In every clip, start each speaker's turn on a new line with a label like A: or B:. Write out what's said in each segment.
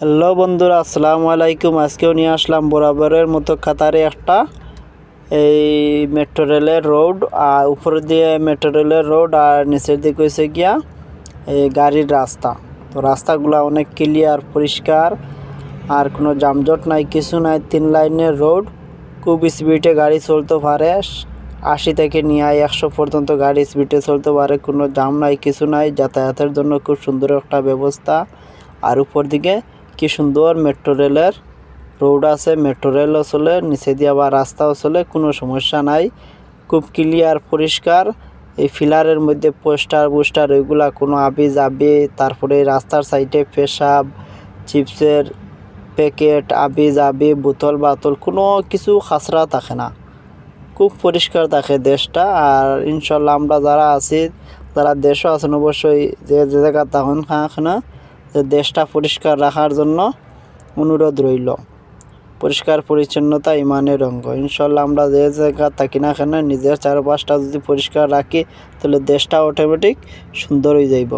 A: Hello বন্ধুরা, আসসালামু আলাইকুম। আজকেও নিয়ে আসলাম বরাবরের মতো কাতারে একটা এই মেট্রো রেলের রোড, আর উপর দিয়ে মেট্রো রেলের রোড আর নিচের দিকে হয়েছে গিয়া এই গাড়ির রাস্তা। তো রাস্তাগুলো অনেক ক্লিয়ার, পরিষ্কার, আর কোনো যানজট নাই, কিছু নাই। 3 লাইনের রোড, খুব স্পিডে গাড়ি চলতে পারে। 80 থেকে নিয়ে 100 পর্যন্ত গাড়ি স্পিডে চলতে পারে, কোনো জাম নাই, কিছু নাই। যাতায়াতের জন্য খুব সুন্দর একটা ব্যবস্থা। আর উপর দিকে কি সুন্দর মেট্রো রেলের রোড আছে, মেট্রো রেলও চলে, নিচে দিয়ে আবার রাস্তাও চলে, কোনো সমস্যা নাই। খুব ক্লিয়ার, পরিষ্কার। এই ফিলারের মধ্যে পোস্টার ওইগুলা কোনো আবি যাবি, তারপরে রাস্তার সাইডে পেশাব, চিপসের প্যাকেট, আবি যাবি, বোতল বাতল, কোনো কিছু খাসরা থাকে না। খুব পরিষ্কার থাকে দেশটা। আর ইনশাল্লাহ আমরা যারা আছি, যারা দেশও আছেন, অবশ্যই যে জায়গা তখন না যে দেশটা পরিষ্কার রাখার জন্য অনুরোধ রইল। পরিষ্কার পরিচ্ছন্নতা ইমানের অঙ্গ। ইনশাল্লাহ আমরা যে জায়গা থাকি না কেন, নিজের চারপাশটা যদি পরিষ্কার রাখি, তাহলে দেশটা অটোমেটিক সুন্দর হয়ে যাইব।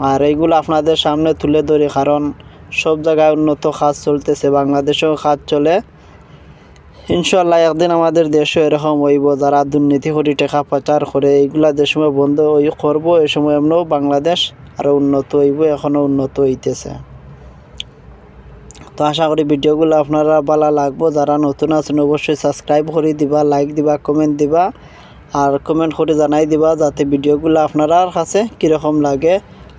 A: আর এইগুলো আপনাদের সামনে তুলে ধরি, কারণ সব জায়গায় উন্নত কাজ চলতেছে, বাংলাদেশেও কাজ চলে। ইনশাল্লাহ একদিন আমাদের দেশও এরকম হইব। যারা দুর্নীতি করে টাকা পাচার করে, এইগুলা যে সময় বন্ধ করবো, এই সময় এমনও বাংলাদেশ আরও উন্নত হইব, এখনও উন্নত হইতেছে। তো আশা করি ভিডিওগুলো আপনারা ভালো লাগবো। যারা নতুন আছেন অবশ্যই সাবস্ক্রাইব করে দিবা, লাইক দিবা, কমেন্ট দিবা, আর কমেন্ট করে জানাই দিবা যাতে ভিডিওগুলো আপনার কাছে কীরকম লাগে।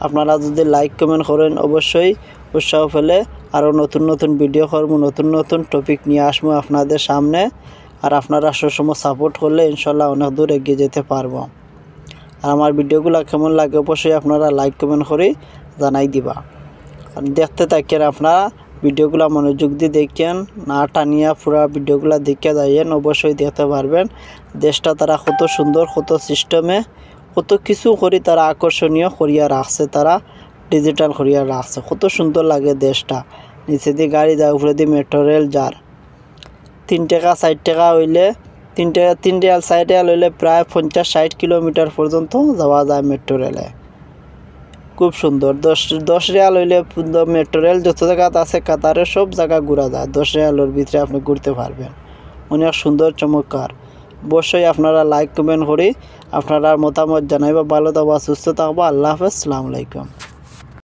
A: আপনারা যদি লাইক কমেন্ট করেন, অবশ্যই উৎসাহ পেলে আরও নতুন নতুন ভিডিও করব, নতুন নতুন টপিক নিয়ে আসবো আপনাদের সামনে। আর আপনারা সবসময় সাপোর্ট করলে ইনশাল্লাহ অনেক দূর এগিয়ে যেতে পারবো। আর আমার ভিডিওগুলো কেমন লাগে অবশ্যই আপনারা লাইক কমেন্ট করে জানাই দিবা। আর দেখতে থাকেন আপনারা ভিডিওগুলো, মনোযোগ দিয়ে দেখেন, না টানিয়া পুরা ভিডিওগুলো দেখে যাইয়েন, অবশ্যই দেখতে পারবেন দেশটা তারা কত সুন্দর, কত সিস্টেমে, কত কিছু করি তারা আকর্ষণীয় করিয়া রাখছে, তারা ডিজিটাল করিয়া রাখছে। কত সুন্দর লাগে দেশটা। নিচে দিয়ে গাড়ি যায়, উপরে দিয়ে মেট্রো রেল যার। 3 টাকা 4 টাকা হইলে 3 রিয়াল 4 রিয়াল হইলে প্রায় 50-60 কিলোমিটার পর্যন্ত যাওয়া যায় মেট্রো রেলে। খুব সুন্দর। 10 রিয়াল হইলে মেট্রো রেল যত জায়গা আছে কাতারের সব জায়গা ঘোরা যায়। 10 রিয়ালের ভিতরে আপনি ঘুরতে পারবেন। অনেক সুন্দর, চমৎকার। অবশ্যই আপনারা লাইক কমেন্ট করি আপনারা মতামত জানাইবা। ভালো থাকবা, সুস্থ থাকবা। আল্লাহ হাফেজ, আসসালামু আলাইকুম।